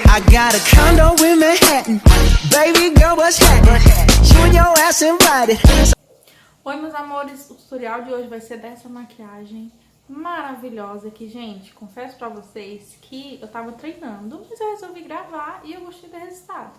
I got a condo in Manhattan. Baby girl, what's happening? You and your ass invited. Oi, meus amores, o tutorial de hoje vai ser dessa maquiagem maravilhosa aqui, gente. Confesso pra vocês que eu tava treinando, mas eu resolvi gravar e eu gostei do resultado.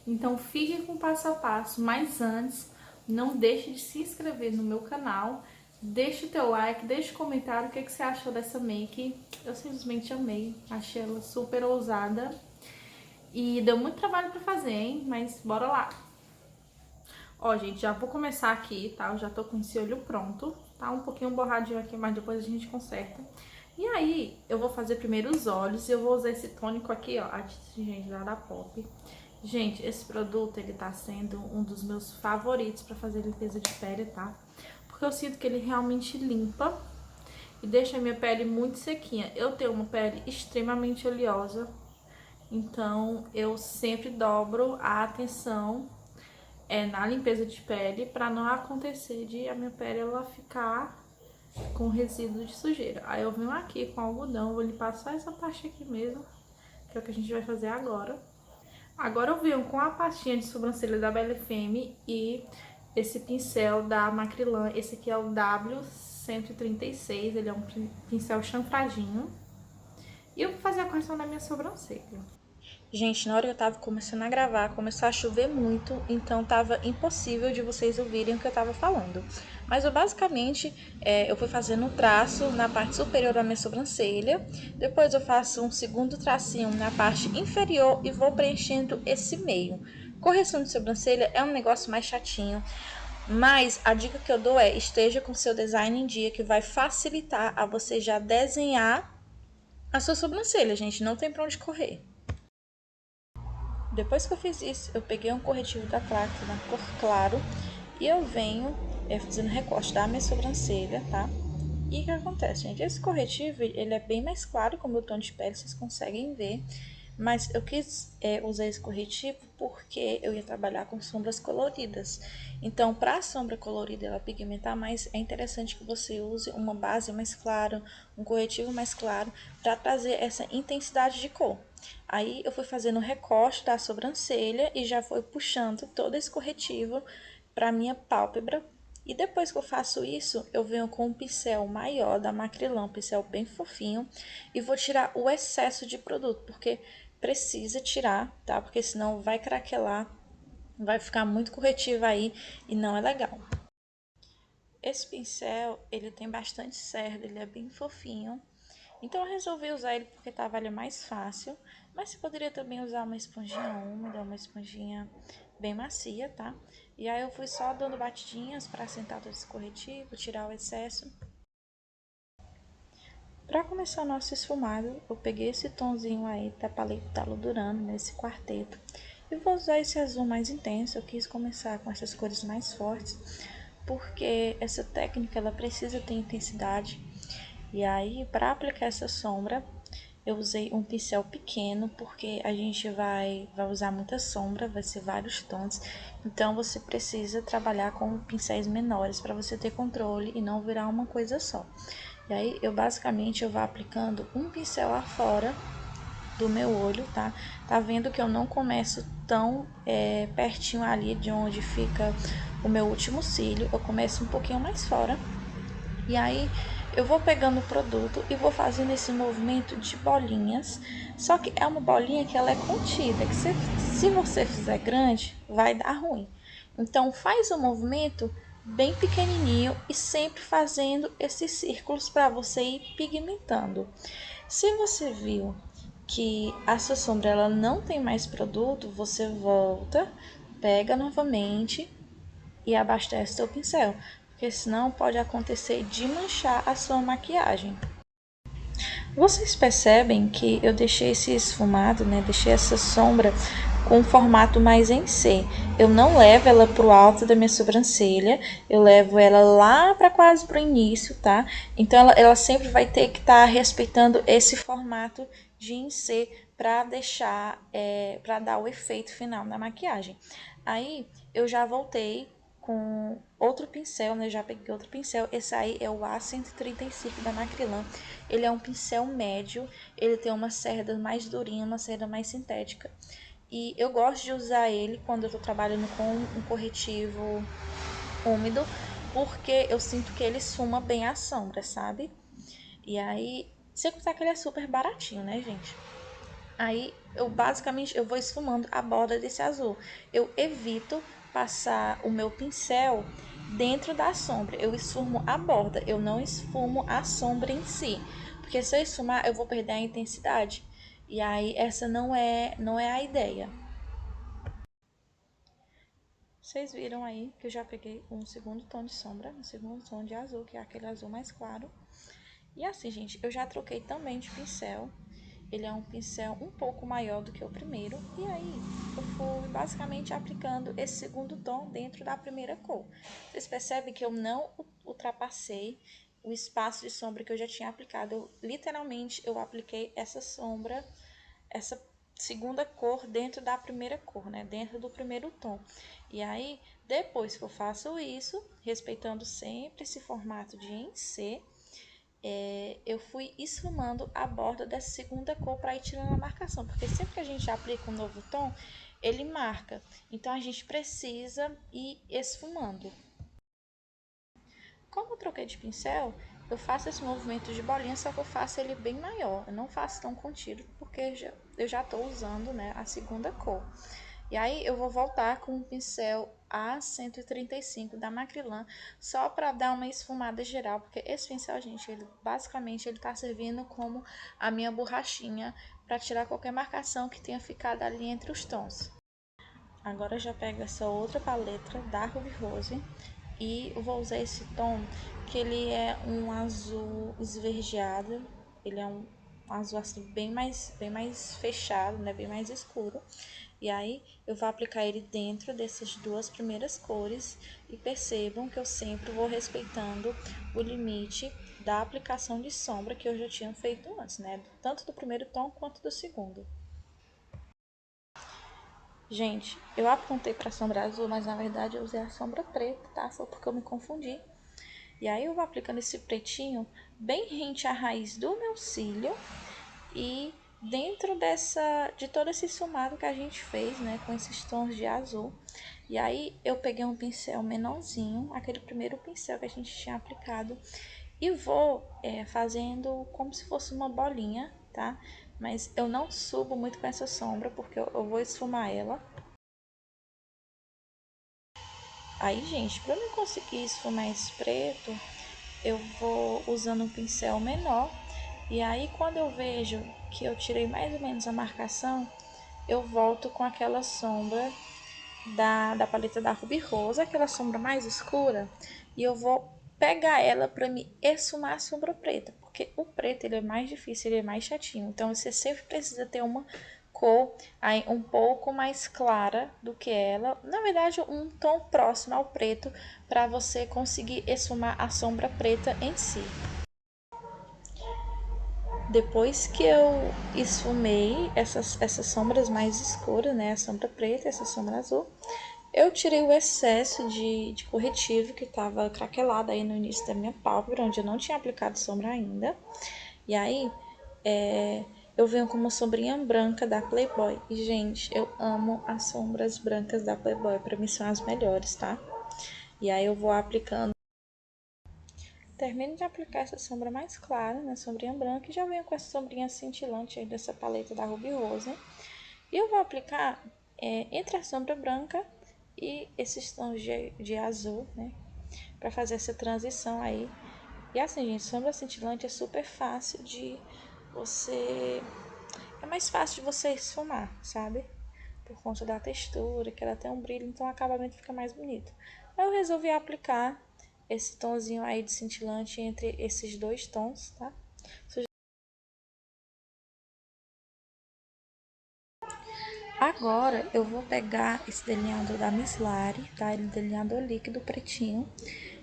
Então fiquem com o passo a passo, mas antes, não deixe de se inscrever no meu canal, deixe o teu like, deixe o comentário o que você achou dessa make. Eu simplesmente amei, achei ela super ousada e deu muito trabalho pra fazer, hein? Mas bora lá! Ó, gente, já vou começar aqui, tá? Eu já tô com esse olho pronto, tá? Um pouquinho borradinho aqui, mas depois a gente conserta. E aí, eu vou fazer primeiro os olhos e eu vou usar esse tônico aqui, ó, gente, lá da Pop. Gente, esse produto, ele tá sendo um dos meus favoritos pra fazer limpeza de pele, tá? Porque eu sinto que ele realmente limpa e deixa a minha pele muito sequinha. Eu tenho uma pele extremamente oleosa, então eu sempre dobro a atenção na limpeza de pele, pra não acontecer de a minha pele ela ficar com resíduo de sujeira. Aí eu venho aqui com algodão, vou limpar só essa parte aqui mesmo, que é o que a gente vai fazer agora. Agora eu venho com a pastinha de sobrancelha da Belle Femme e esse pincel da Macrylan. Esse aqui é o W136, ele é um pincel chanfradinho. E eu vou fazer a correção da minha sobrancelha. Gente, na hora que eu tava começando a gravar, começou a chover muito, então tava impossível de vocês ouvirem o que eu tava falando. Mas eu basicamente, eu fui fazendo um traço na parte superior da minha sobrancelha, depois eu faço um segundo tracinho na parte inferior e vou preenchendo esse meio. Correção de sobrancelha é um negócio mais chatinho, mas a dica que eu dou é, esteja com seu design em dia, que vai facilitar a você já desenhar a sua sobrancelha, gente, não tem pra onde correr. Depois que eu fiz isso, eu peguei um corretivo da Clarks na cor claro e eu venho fazendo recorte da minha sobrancelha, tá? E o que acontece, gente? Esse corretivo, ele é bem mais claro com o meu tom de pele, vocês conseguem ver. Mas eu quis usar esse corretivo porque eu ia trabalhar com sombras coloridas. Então, para a sombra colorida ela pigmentar mais, é interessante que você use uma base mais clara, um corretivo mais claro, para trazer essa intensidade de cor. Aí eu fui fazendo o recorte da sobrancelha e já fui puxando todo esse corretivo para minha pálpebra. E depois que eu faço isso, eu venho com um pincel maior da Macrylan, um pincel bem fofinho, e vou tirar o excesso de produto, porque precisa tirar, tá? Porque senão vai craquelar, vai ficar muito corretivo aí e não é legal. Esse pincel, ele tem bastante cerda, ele é bem fofinho. Então eu resolvi usar ele porque tava ali mais fácil, mas você poderia também usar uma esponjinha úmida, uma esponjinha bem macia, tá? E aí eu fui só dando batidinhas para assentar todo esse corretivo, tirar o excesso. Para começar o nosso esfumado, eu peguei esse tonzinho aí da paleta Talo Durano, nesse quarteto, e vou usar esse azul mais intenso. Eu quis começar com essas cores mais fortes, porque essa técnica ela precisa ter intensidade. E aí, para aplicar essa sombra, eu usei um pincel pequeno, porque a gente vai usar muita sombra, vai ser vários tons. Então, você precisa trabalhar com pincéis menores, para você ter controle e não virar uma coisa só. E aí, eu vou aplicando um pincel afora do meu olho, tá? Tá vendo que eu não começo tão pertinho ali de onde fica o meu último cílio. Eu começo um pouquinho mais fora. E aí, eu vou pegando o produto e vou fazendo esse movimento de bolinhas. Só que é uma bolinha que ela é contida, que se você fizer grande, vai dar ruim. Então, faz o movimento bem pequenininho e sempre fazendo esses círculos para você ir pigmentando. Se você viu que a sua sombra ela não tem mais produto, você volta, pega novamente e abastece seu pincel, porque senão pode acontecer de manchar a sua maquiagem. Vocês percebem que eu deixei esse esfumado, né? Deixei essa sombra com um formato mais em C. Eu não levo ela pro alto da minha sobrancelha, eu levo ela lá para quase pro início, tá? Então ela sempre vai ter que estar respeitando esse formato de em C para deixar, para dar o efeito final na maquiagem. Aí eu já voltei com outro pincel, né? Já peguei outro pincel. Esse aí é o A135 da Macrylan. Ele é um pincel médio, ele tem uma cerda mais durinha, uma cerda mais sintética. E eu gosto de usar ele quando eu tô trabalhando com um corretivo úmido, porque eu sinto que ele esfuma bem a sombra, sabe? E aí, sem contar que ele é super baratinho, né, gente? Aí, eu basicamente eu vou esfumando a borda desse azul. Eu evito passar o meu pincel dentro da sombra. Eu esfumo a borda, eu não esfumo a sombra em si. Porque se eu esfumar, eu vou perder a intensidade. E aí, essa não é a ideia. Vocês viram aí que eu já peguei um segundo tom de sombra, um segundo tom de azul, que é aquele azul mais claro. E assim, gente, eu já troquei também de pincel. Ele é um pincel um pouco maior do que o primeiro. E aí, eu fui basicamente aplicando esse segundo tom dentro da primeira cor. Vocês percebem que eu não ultrapassei o espaço de sombra que eu já tinha aplicado. Literalmente, eu apliquei essa sombra, essa segunda cor dentro da primeira cor, né? Dentro do primeiro tom. E aí, depois que eu faço isso, respeitando sempre esse formato de em C, eu fui esfumando a borda dessa segunda cor para ir tirando a marcação, porque sempre que a gente aplica um novo tom, ele marca. Então, a gente precisa ir esfumando. Como eu troquei de pincel, eu faço esse movimento de bolinha, só que eu faço ele bem maior. Eu não faço tão contido, porque eu já estou usando, né, a segunda cor. E aí eu vou voltar com o pincel A135 da Macrylan, só para dar uma esfumada geral, porque esse pincel, gente, ele basicamente ele tá servindo como a minha borrachinha para tirar qualquer marcação que tenha ficado ali entre os tons. Agora eu já pego essa outra paleta da Ruby Rose e eu vou usar esse tom, que ele é um azul esverdeado, ele é um azul assim bem mais fechado, né, bem mais escuro. E aí eu vou aplicar ele dentro dessas duas primeiras cores e percebam que eu sempre vou respeitando o limite da aplicação de sombra que eu já tinha feito antes, né, tanto do primeiro tom quanto do segundo. Gente, eu apontei para sombra azul, mas na verdade eu usei a sombra preta, tá? Foi porque eu me confundi. E aí eu vou aplicando esse pretinho bem rente à raiz do meu cílio e dentro de todo esse esfumado que a gente fez, né, com esses tons de azul. E aí eu peguei um pincel menorzinho, aquele primeiro pincel que a gente tinha aplicado, e vou fazendo como se fosse uma bolinha, tá? Mas eu não subo muito com essa sombra, porque eu vou esfumar ela. Aí, gente, para eu conseguir esfumar esse preto, eu vou usando um pincel menor. E aí, quando eu vejo que eu tirei mais ou menos a marcação, eu volto com aquela sombra da paleta da Ruby Rose, aquela sombra mais escura, e eu vou pegar ela para me esfumar a sombra preta, porque o preto ele é mais difícil, ele é mais chatinho, então você sempre precisa ter uma cor aí um pouco mais clara do que ela, na verdade um tom próximo ao preto, para você conseguir esfumar a sombra preta em si. Depois que eu esfumei essas sombras mais escuras, né, a sombra preta e essa sombra azul, eu tirei o excesso de corretivo que estava craquelado aí no início da minha pálpebra, onde eu não tinha aplicado sombra ainda. E aí, eu venho com uma sombrinha branca da Playboy. E, gente, eu amo as sombras brancas da Playboy, pra mim são as melhores, tá? E aí eu vou aplicando. Termino de aplicar essa sombra mais clara, né, sombrinha branca, e já venho com essa sombrinha cintilante aí dessa paleta da Ruby Rose. E eu vou aplicar entre a sombra branca e esses tons de azul, né, pra fazer essa transição aí. E assim, gente, sombra cintilante é super fácil de você... É mais fácil de você esfumar, sabe? Por conta da textura, que ela tem um brilho, então o acabamento fica mais bonito. Eu resolvi aplicar esse tonzinho aí de cintilante entre esses dois tons, tá? Agora eu vou pegar esse delineador da Miss Lari, tá? Ele é um delineador líquido pretinho.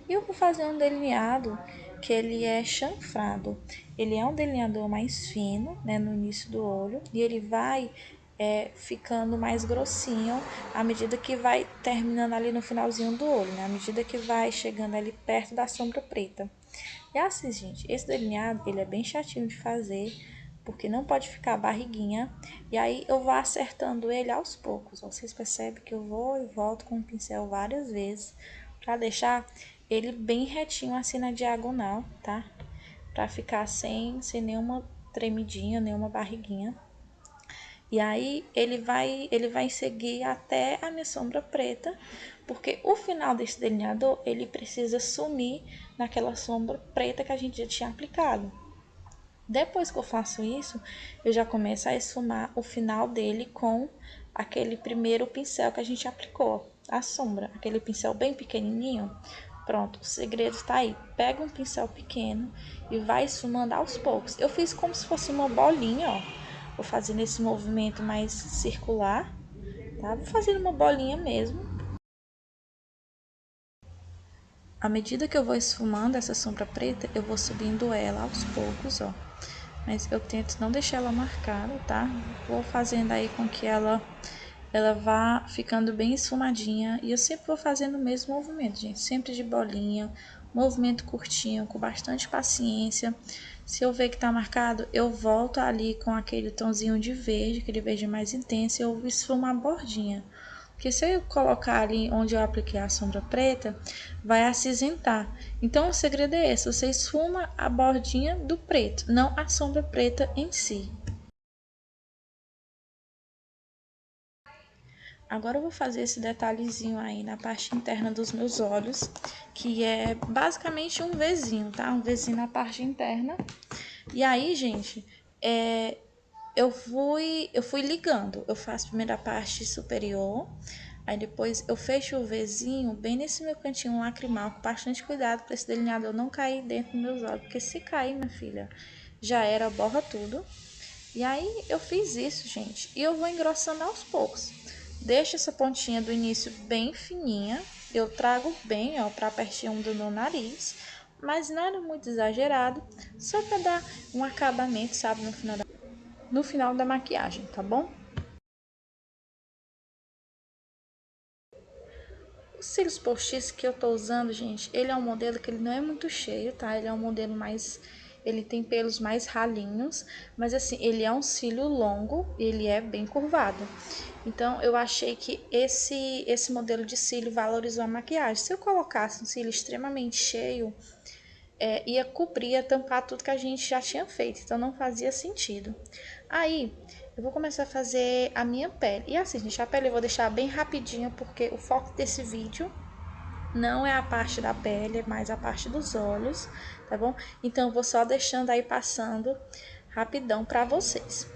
E eu vou fazer um delineado que ele é chanfrado. Ele é um delineador mais fino, né, no início do olho. E ele vai ficando mais grossinho à medida que vai terminando ali no finalzinho do olho, né? À medida que vai chegando ali perto da sombra preta. E assim, gente, esse delineado, ele é bem chatinho de fazer, porque não pode ficar barriguinha. E aí eu vou acertando ele aos poucos, ó. Vocês percebem que eu vou e volto com o pincel várias vezes, pra deixar ele bem retinho assim na diagonal, tá? Pra ficar sem nenhuma tremidinha, nenhuma barriguinha. E aí ele vai seguir até a minha sombra preta, porque o final desse delineador, ele precisa sumir naquela sombra preta que a gente já tinha aplicado. Depois que eu faço isso, eu já começo a esfumar o final dele com aquele primeiro pincel que a gente aplicou, a sombra, aquele pincel bem pequenininho. Pronto, o segredo está aí. Pega um pincel pequeno e vai esfumando aos poucos. Eu fiz como se fosse uma bolinha, ó. Vou fazendo esse movimento mais circular, tá? Vou fazendo uma bolinha mesmo. À medida que eu vou esfumando essa sombra preta, eu vou subindo ela aos poucos, ó. Mas eu tento não deixar ela marcada, tá? Vou fazendo aí com que ela vá ficando bem esfumadinha. E eu sempre vou fazendo o mesmo movimento, gente. Sempre de bolinha, movimento curtinho, com bastante paciência. Se eu ver que tá marcado, eu volto ali com aquele tomzinho de verde, aquele verde mais intenso, e eu esfumo a bordinha. Porque se eu colocar ali onde eu apliquei a sombra preta, vai acinzentar. Então o segredo é esse, você esfuma a bordinha do preto, não a sombra preta em si. Agora eu vou fazer esse detalhezinho aí na parte interna dos meus olhos, que é basicamente um Vzinho, tá? Um Vzinho na parte interna. E aí, gente, eu fui ligando. Eu faço primeiro a parte superior, aí depois eu fecho o Vzinho bem nesse meu cantinho lacrimal, com bastante cuidado para esse delineador não cair dentro dos meus olhos, porque se cair, minha filha, já era, borra tudo. E aí eu fiz isso, gente, e eu vou engrossando aos poucos. Deixo essa pontinha do início bem fininha, eu trago bem, ó, para pertinho do meu nariz, mas nada muito exagerado, só para dar um acabamento, sabe, no final da maquiagem, tá bom? Os cílios postiços que eu tô usando, gente, ele é um modelo que ele não é muito cheio, tá? Ele é um modelo mais... Ele tem pelos mais ralinhos, mas assim, ele é um cílio longo e ele é bem curvado. Então, eu achei que esse modelo de cílio valorizou a maquiagem. Se eu colocasse um cílio extremamente cheio, ia cobrir, ia tampar tudo que a gente já tinha feito, então não fazia sentido. Aí, eu vou começar a fazer a minha pele. E assim, gente, a pele eu vou deixar bem rapidinha, porque o foco desse vídeo não é a parte da pele, é mais a parte dos olhos, tá bom? Então, eu vou só deixando aí passando rapidão pra vocês.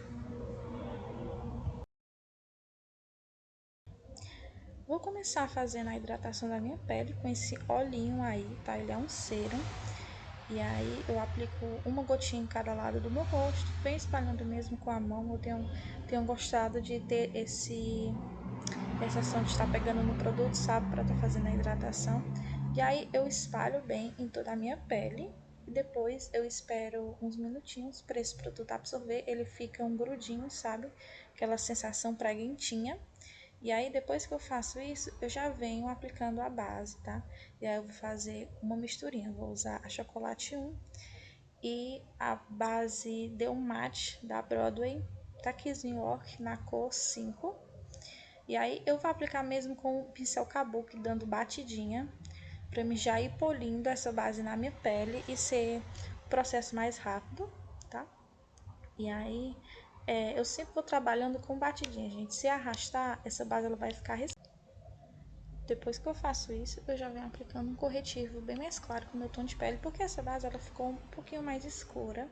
Vou começar fazendo a hidratação da minha pele com esse olhinho aí, tá? Ele é um sérum. E aí eu aplico uma gotinha em cada lado do meu rosto, bem espalhando mesmo com a mão. Eu tenho gostado de ter essa ação de estar pegando no produto, sabe, para estar fazendo a hidratação. E aí eu espalho bem em toda a minha pele. E depois eu espero uns minutinhos para esse produto absorver. Ele fica um grudinho, sabe? Aquela sensação preguentinha. E aí, depois que eu faço isso, eu já venho aplicando a base, tá? E aí eu vou fazer uma misturinha. Vou usar a Chocolate 1 e a base Deu Matte da Broadway, Takis New York, na cor 5. E aí eu vou aplicar mesmo com o pincel Kabuki, dando batidinha, pra mim já ir polindo essa base na minha pele e ser o processo mais rápido, tá? E aí, eu sempre vou trabalhando com batidinha, gente. Se arrastar, essa base ela vai ficar depois que eu faço isso, eu já venho aplicando um corretivo bem mais claro com o meu tom de pele, porque essa base ela ficou um pouquinho mais escura,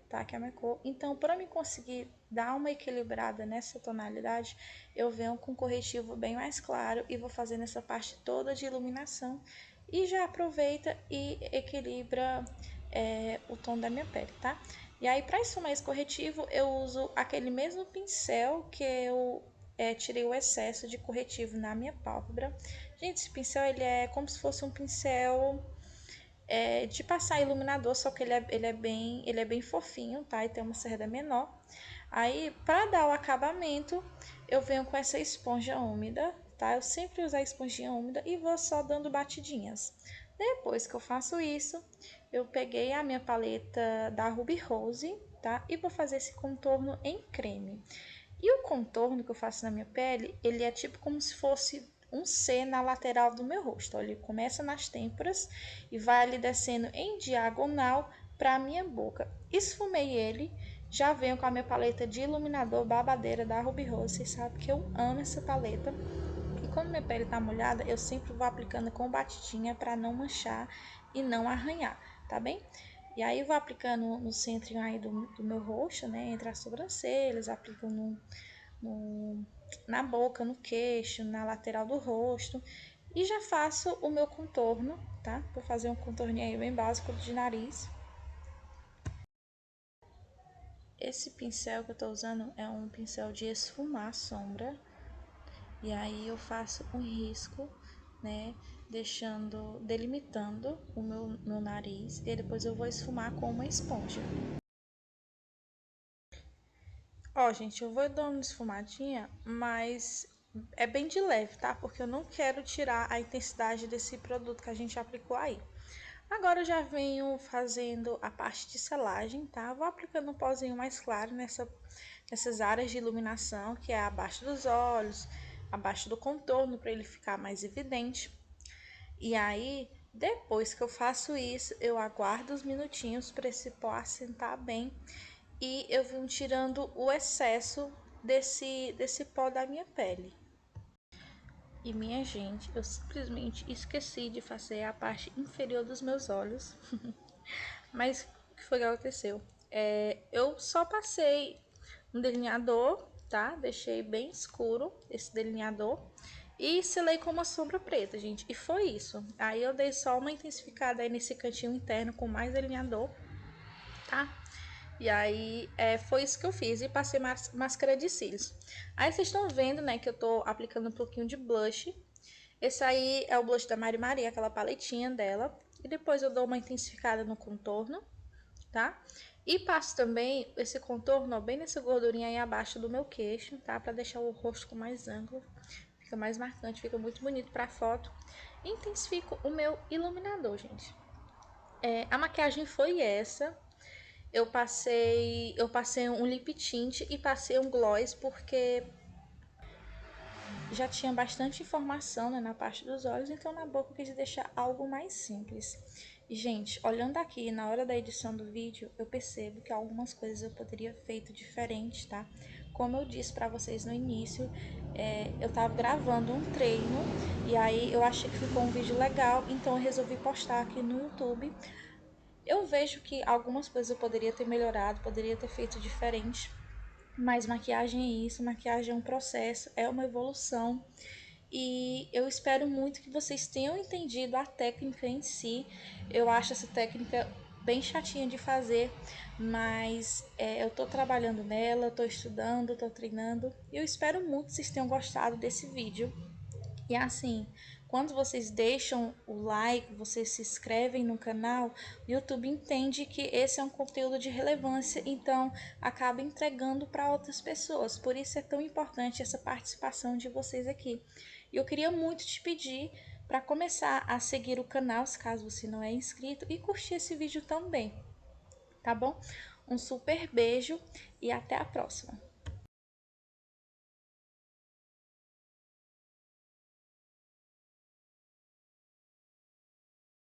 tá? Que é a minha cor. Então, para mim conseguir dar uma equilibrada nessa tonalidade, eu venho com um corretivo bem mais claro e vou fazendo essa parte toda de iluminação. E já aproveita e equilibra o tom da minha pele, tá? E aí, para esfumar esse corretivo, eu uso aquele mesmo pincel que eu tirei o excesso de corretivo na minha pálpebra. Gente, esse pincel ele é como se fosse um pincel de passar iluminador, só que ele é bem fofinho, tá? E tem uma cerda menor. Aí, para dar o acabamento, eu venho com essa esponja úmida, tá? Eu sempre uso a esponjinha úmida e vou só dando batidinhas. Depois que eu faço isso, eu peguei a minha paleta da Ruby Rose, tá? E vou fazer esse contorno em creme. E o contorno que eu faço na minha pele, ele é tipo como se fosse um C na lateral do meu rosto. Ele começa nas têmporas e vai ali descendo em diagonal para a minha boca. Esfumei ele, já venho com a minha paleta de iluminador babadeira da Ruby Rose. Vocês sabem que eu amo essa paleta. E como minha pele tá molhada, eu sempre vou aplicando com batidinha para não manchar e não arranhar, tá bem? E aí vou aplicando no centro aí do meu rosto, né, entre as sobrancelhas, aplico na boca, no queixo, na lateral do rosto. E já faço o meu contorno, tá? Vou fazer um contorninho aí bem básico de nariz. Esse pincel que eu tô usando é um pincel de esfumar sombra. E aí eu faço um risco, né, delimitando o meu nariz, e depois eu vou esfumar com uma esponja. Ó, gente, eu vou dando uma esfumadinha, mas é bem de leve, tá? Porque eu não quero tirar a intensidade desse produto que a gente aplicou aí. Agora eu já venho fazendo a parte de selagem, tá? Vou aplicando um pozinho mais claro nessas áreas de iluminação, que é abaixo dos olhos, abaixo do contorno, para ele ficar mais evidente. E aí, depois que eu faço isso, eu aguardo uns minutinhos para esse pó assentar bem e eu vim tirando o excesso desse pó da minha pele. E minha gente, eu simplesmente esqueci de fazer a parte inferior dos meus olhos. Mas o que foi que aconteceu? Eu só passei um delineador, tá? Deixei bem escuro esse delineador. E selei com uma sombra preta, gente. E foi isso. Aí eu dei só uma intensificada aí nesse cantinho interno com mais delineador, tá? E aí foi isso que eu fiz. E passei máscara de cílios. Aí vocês estão vendo, né, que eu tô aplicando um pouquinho de blush. Esse aí é o blush da Mari Maria, aquela paletinha dela. E depois eu dou uma intensificada no contorno, tá? E passo também esse contorno, ó, bem nessa gordurinha aí abaixo do meu queixo, tá? Pra deixar o rosto com mais ângulo. Fica mais marcante, fica muito bonito pra foto. Intensifico o meu iluminador, gente. A maquiagem foi essa. Eu passei um lip tint e passei um gloss porque já tinha bastante informação, né, na parte dos olhos, então na boca eu quis deixar algo mais simples. E, gente, olhando aqui na hora da edição do vídeo, eu percebo que algumas coisas eu poderia ter feito diferente, tá? Como eu disse pra vocês no início, eu tava gravando um treino e aí eu achei que ficou um vídeo legal, então eu resolvi postar aqui no YouTube. Eu vejo que algumas coisas eu poderia ter melhorado, poderia ter feito diferente, mas maquiagem é isso, maquiagem é um processo, é uma evolução. E eu espero muito que vocês tenham entendido a técnica em si. Eu acho essa técnica bem chatinha de fazer, mas eu tô trabalhando nela, tô estudando, tô treinando. E eu espero muito que vocês tenham gostado desse vídeo. E assim, quando vocês deixam o like, vocês se inscrevem no canal, o YouTube entende que esse é um conteúdo de relevância, então acaba entregando para outras pessoas. Por isso é tão importante essa participação de vocês aqui. E eu queria muito te pedir para começar a seguir o canal, se caso você não é inscrito, e curtir esse vídeo também, tá bom? Um super beijo e até a próxima!